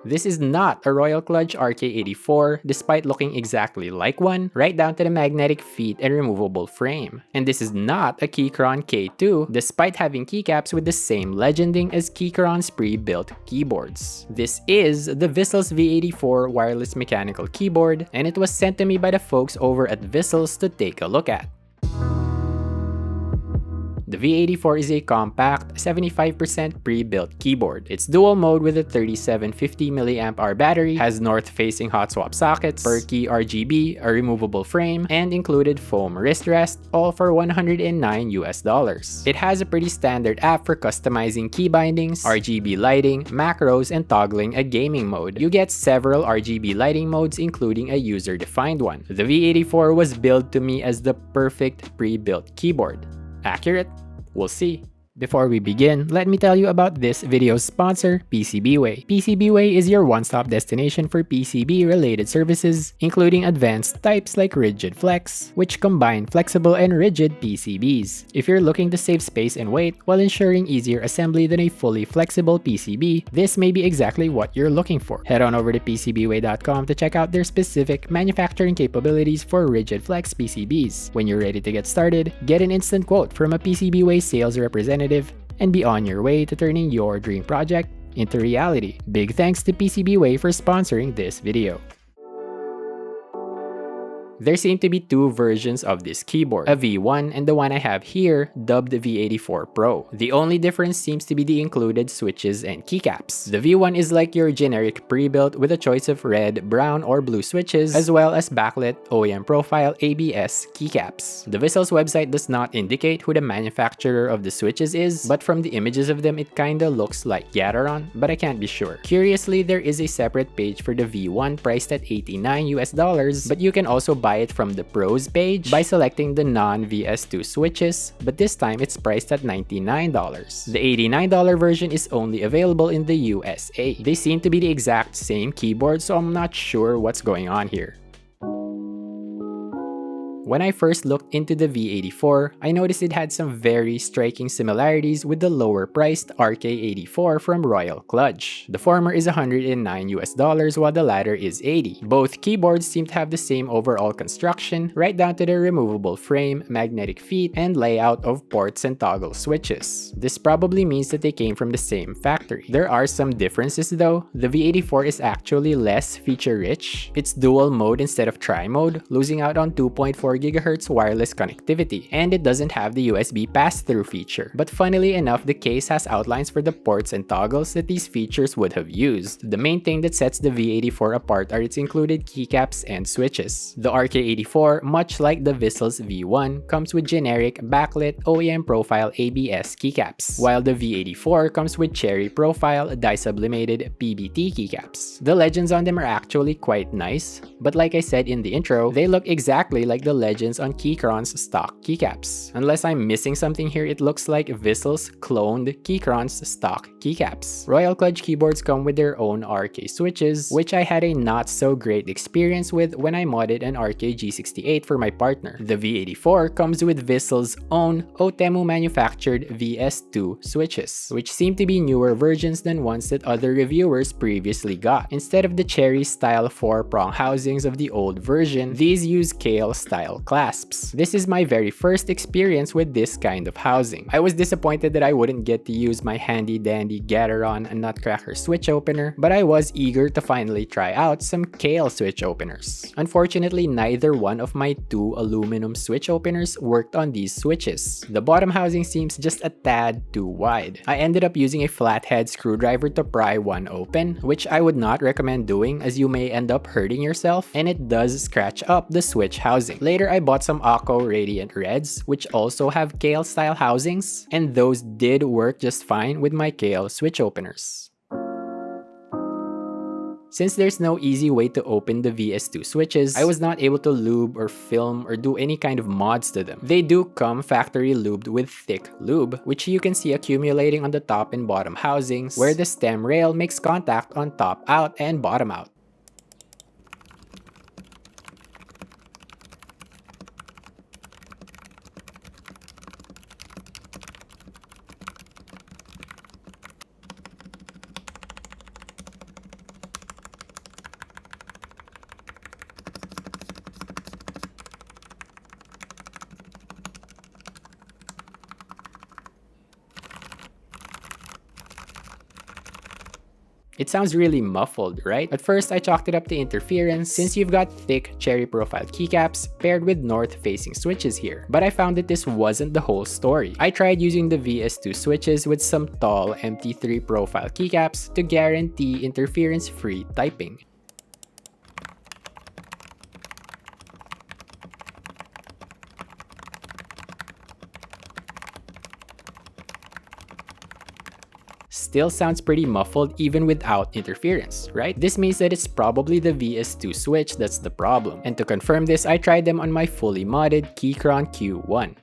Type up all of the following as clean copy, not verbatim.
This is not a Royal Clutch RK84 despite looking exactly like one, right down to the magnetic feet and removable frame. And this is not a Keychron K2 despite having keycaps with the same legending as Keychron's pre-built keyboards. This is the Vissles V84 wireless mechanical keyboard, and it was sent to me by the folks over at Vissles to take a look at. The V84 is a compact, 75% pre-built keyboard. It's dual mode with a 3750 mAh battery, has north-facing hot swap sockets, per key RGB, a removable frame, and included foam wrist rest, all for $109 US. It has a pretty standard app for customizing key bindings, RGB lighting, macros, and toggling a gaming mode. You get several RGB lighting modes including a user-defined one. The V84 was billed to me as the perfect pre-built keyboard. Accurate? We'll see. Before we begin, let me tell you about this video's sponsor, PCBWay. PCBWay is your one-stop destination for PCB-related services, including advanced types like Rigid Flex, which combine flexible and rigid PCBs. If you're looking to save space and weight while ensuring easier assembly than a fully flexible PCB, this may be exactly what you're looking for. Head on over to PCBWay.com to check out their specific manufacturing capabilities for Rigid Flex PCBs. When you're ready to get started, get an instant quote from a PCBWay sales representative and be on your way to turning your dream project into reality. Big thanks to PCBWay for sponsoring this video. There seem to be two versions of this keyboard, a V1 and the one I have here, dubbed the V84 Pro. The only difference seems to be the included switches and keycaps. The V1 is like your generic pre-built with a choice of red, brown, or blue switches, as well as backlit OEM profile ABS keycaps. The Vissles website does not indicate who the manufacturer of the switches is, but from the images of them it kinda looks like Gateron, but I can't be sure. Curiously, there is a separate page for the V1 priced at $89 US, but you can also buy it from the Pros page by selecting the non-VS2 switches, but this time it's priced at $99. The $89 version is only available in the USA. They seem to be the exact same keyboard, so I'm not sure what's going on here. When I first looked into the V84, I noticed it had some very striking similarities with the lower-priced RK84 from Royal Clutch. The former is $109 US while the latter is $80. Both keyboards seem to have the same overall construction, right down to the removable frame, magnetic feet, and layout of ports and toggle switches. This probably means that they came from the same factory. There are some differences though. The V84 is actually less feature-rich. It's dual mode instead of tri-mode, losing out on 2.4 GHz wireless connectivity, and it doesn't have the USB pass-through feature. But funnily enough, the case has outlines for the ports and toggles that these features would have used. The main thing that sets the V84 apart are its included keycaps and switches. The RK84, much like the Vissles V1, comes with generic backlit OEM profile ABS keycaps, while the V84 comes with cherry profile disublimated PBT keycaps. The legends on them are actually quite nice, but like I said in the intro, they look exactly like the legends on Keychron's stock keycaps. Unless I'm missing something here, it looks like Vissles cloned Keychron's stock keycaps. Royal Clutch keyboards come with their own RK switches, which I had a not so great experience with when I modded an RK G68 for my partner. The V84 comes with Vissles' own Otemu manufactured VS2 switches, which seem to be newer versions than ones that other reviewers previously got. Instead of the cherry style 4-prong housings of the old version, these use kale style clasps. This is my very first experience with this kind of housing. I was disappointed that I wouldn't get to use my handy dandy Gateron Nutcracker switch opener, but I was eager to finally try out some kale switch openers. Unfortunately, neither one of my two aluminum switch openers worked on these switches. The bottom housing seems just a tad too wide. I ended up using a flathead screwdriver to pry one open, which I would not recommend doing as you may end up hurting yourself, and it does scratch up the switch housing. Later, I bought some Akko Radiant Reds, which also have kale style housings, and those did work just fine with my kale switch openers. Since there's no easy way to open the VS2 switches, I was not able to lube or film or do any kind of mods to them. They do come factory lubed with thick lube, which you can see accumulating on the top and bottom housings, where the stem rail makes contact on top out and bottom out. It sounds really muffled, right? At first, I chalked it up to interference since you've got thick cherry profile keycaps paired with north-facing switches here. But I found that this wasn't the whole story. I tried using the VS2 switches with some tall MT3 profile keycaps to guarantee interference-free typing. Still sounds pretty muffled even without interference, right? This means that it's probably the VS2 switch that's the problem. And to confirm this, I tried them on my fully modded Keychron Q1.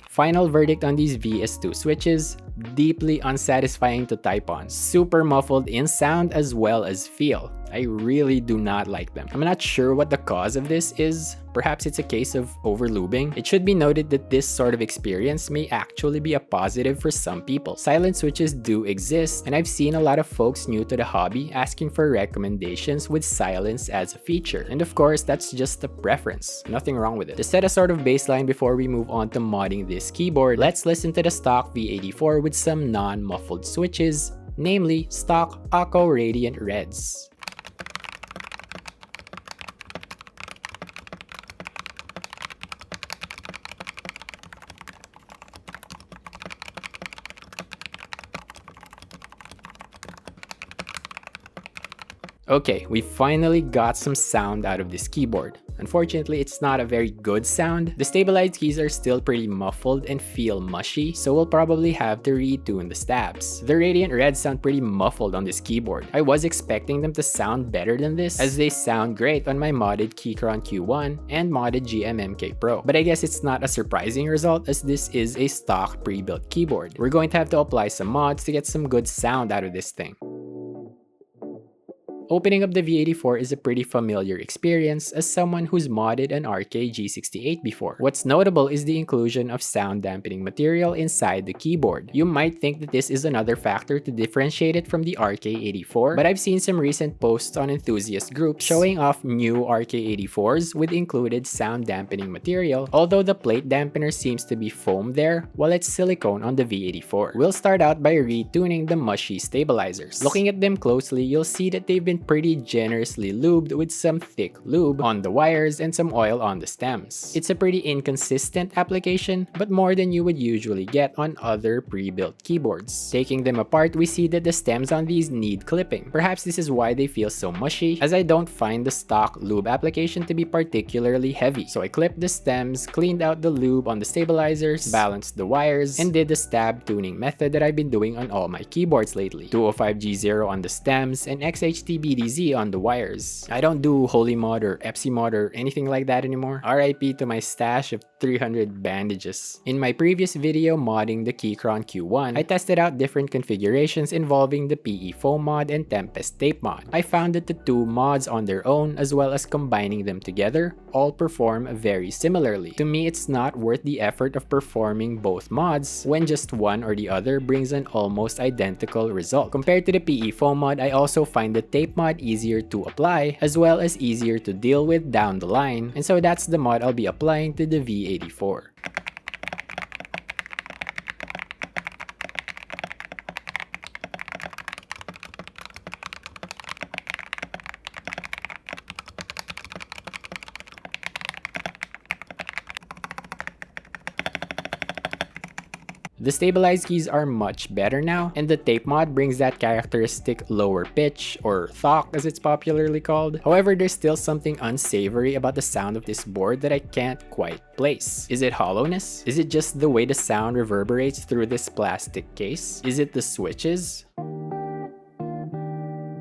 Final verdict on these VS2 switches, deeply unsatisfying to type on. Super muffled in sound as well as feel. I really do not like them. I'm not sure what the cause of this is. Perhaps it's a case of overlubing. It should be noted that this sort of experience may actually be a positive for some people. Silent switches do exist, and I've seen a lot of folks new to the hobby asking for recommendations with silence as a feature. And of course, that's just a preference. Nothing wrong with it. To set a sort of baseline before we move on to modding this keyboard, let's listen to the stock V84 with some non-muffled switches, namely stock Akko Radiant Reds. Okay, we finally got some sound out of this keyboard. Unfortunately, it's not a very good sound. The stabilized keys are still pretty muffled and feel mushy, so we'll probably have to retune the stabs. The Radiant Reds sound pretty muffled on this keyboard. I was expecting them to sound better than this, as they sound great on my modded Keychron Q1 and modded RK Pro. But I guess it's not a surprising result, as this is a stock pre-built keyboard. We're going to have to apply some mods to get some good sound out of this thing. Opening up the V84 is a pretty familiar experience as someone who's modded an RK G68 before. What's notable is the inclusion of sound dampening material inside the keyboard. You might think that this is another factor to differentiate it from the RK84, but I've seen some recent posts on enthusiast groups showing off new RK84s with included sound dampening material, although the plate dampener seems to be foam there while it's silicone on the V84. We'll start out by retuning the mushy stabilizers. Looking at them closely, you'll see that they've been pretty generously lubed with some thick lube on the wires and some oil on the stems. It's a pretty inconsistent application, but more than you would usually get on other pre-built keyboards. Taking them apart, we see that the stems on these need clipping. Perhaps this is why they feel so mushy, as I don't find the stock lube application to be particularly heavy. So I clipped the stems, cleaned out the lube on the stabilizers, balanced the wires, and did the stab tuning method that I've been doing on all my keyboards lately. 205G0 on the stems and XHT-BDZ on the wires. I don't do Holy Mod or Epsi Mod or anything like that anymore. RIP to my stash of 300 bandages. In my previous video modding the Keychron Q1, I tested out different configurations involving the PE Foam mod and Tempest Tape Mod. I found that the two mods on their own, as well as combining them together, all perform very similarly. To me, it's not worth the effort of performing both mods when just one or the other brings an almost identical result. Compared to the PE Foam mod, I also find the Tape Mod easier to apply, as well as easier to deal with down the line, and so that's the mod I'll be applying to the V84. The stabilized keys are much better now, and the tape mod brings that characteristic lower pitch, or thok as it's popularly called. However, there's still something unsavory about the sound of this board that I can't quite place. Is it hollowness? Is it just the way the sound reverberates through this plastic case? Is it the switches?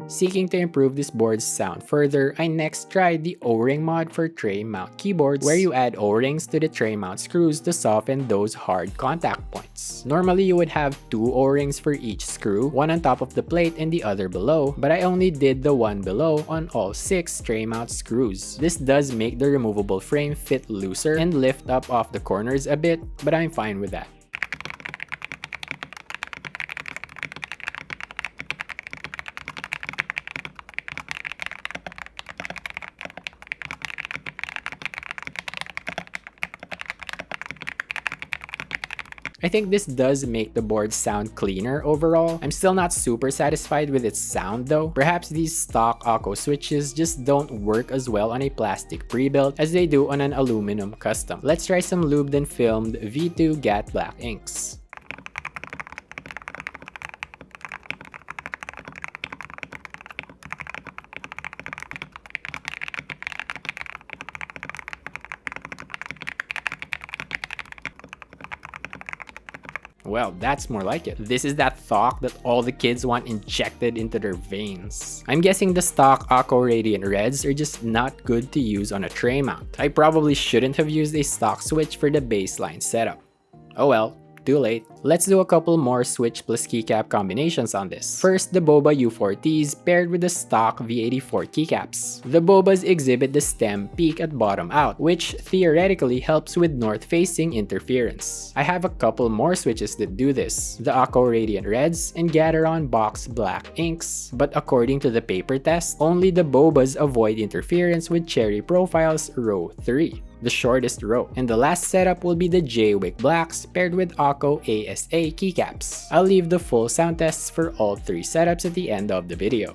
Seeking to improve this board's sound further, I next tried the Oring mod for tray mount keyboards, where you add O-rings to the tray mount screws to soften those hard contact points. Normally you would have 2 O-rings for each screw, one on top of the plate and the other below, but I only did the one below on all 6 tray mount screws. This does make the removable frame fit looser and lift up off the corners a bit, but I'm fine with that. I think this does make the board sound cleaner overall. I'm still not super satisfied with its sound though. Perhaps these stock Akko switches just don't work as well on a plastic pre-built as they do on an aluminum custom. Let's try some lubed and filmed V2 Gat Black inks. Well, that's more like it. This is that thought that all the kids want injected into their veins. I'm guessing the stock Akko Radiant Reds are just not good to use on a tray mount. I probably shouldn't have used a stock switch for the baseline setup. Oh well. Too late. Let's do a couple more switch plus keycap combinations on this. First, the Boba U4Ts paired with the stock V84 keycaps. The Bobas exhibit the stem peak at bottom out, which theoretically helps with north-facing interference. I have a couple more switches that do this, the Akko Radiant Reds and Gateron Box Black inks, but according to the paper test, only the Bobas avoid interference with Cherry Profiles row 3. The shortest row. And the last setup will be the JWick Blacks paired with Akko ASA keycaps. I'll leave the full sound tests for all 3 setups at the end of the video.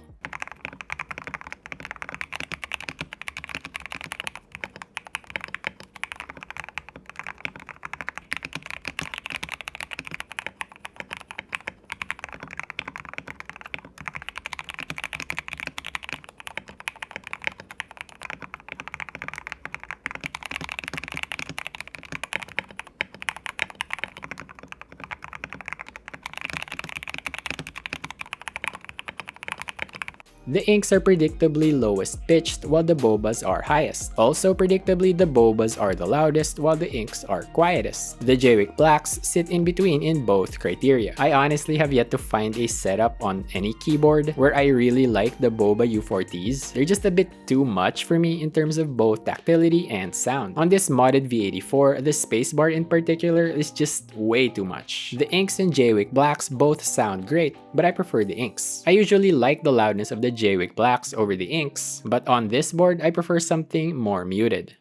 The inks are predictably lowest pitched while the Bobas are highest. Also predictably, the Bobas are the loudest while the inks are quietest. The JWick Blacks sit in between in both criteria. I honestly have yet to find a setup on any keyboard where I really like the Boba U4Ts. They're just a bit too much for me in terms of both tactility and sound. On this modded V84, the spacebar in particular is just way too much. The inks and JWick Blacks both sound great, but I prefer the inks. I usually like the loudness of the JWick Blacks over the inks, but on this board I prefer something more muted.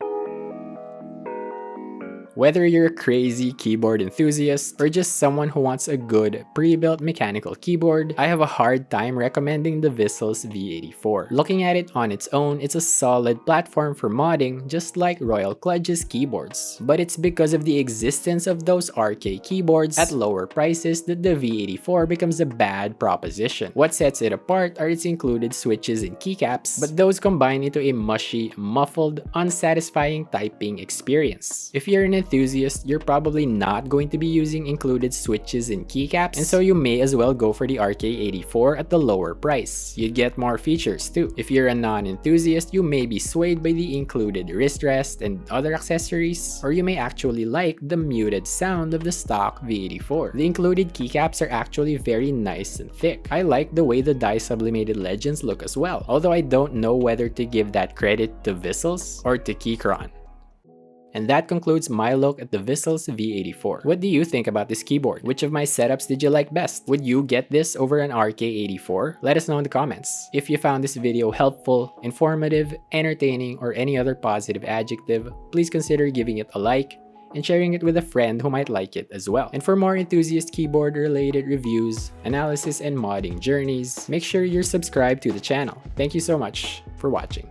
Whether you're a crazy keyboard enthusiast or just someone who wants a good pre-built mechanical keyboard, I have a hard time recommending the Vissles V84. Looking at it on its own, it's a solid platform for modding just like Royal Kludge's keyboards. But it's because of the existence of those RK keyboards at lower prices that the V84 becomes a bad proposition. What sets it apart are its included switches and keycaps, but those combine into a mushy, muffled, unsatisfying typing experience. If you're an enthusiast, you're probably not going to be using included switches and keycaps, and so you may as well go for the RK84 at the lower price. You'd get more features too. If you're a non-enthusiast, you may be swayed by the included wrist rest and other accessories, or you may actually like the muted sound of the stock V84. The included keycaps are actually very nice and thick. I like the way the dye sublimated legends look as well, although I don't know whether to give that credit to Vissles or to Keychron. And that concludes my look at the Vissles V84. What do you think about this keyboard? Which of my setups did you like best? Would you get this over an RK84? Let us know in the comments. If you found this video helpful, informative, entertaining, or any other positive adjective, please consider giving it a like and sharing it with a friend who might like it as well. And for more enthusiast keyboard related reviews, analysis, and modding journeys, make sure you're subscribed to the channel. Thank you so much for watching.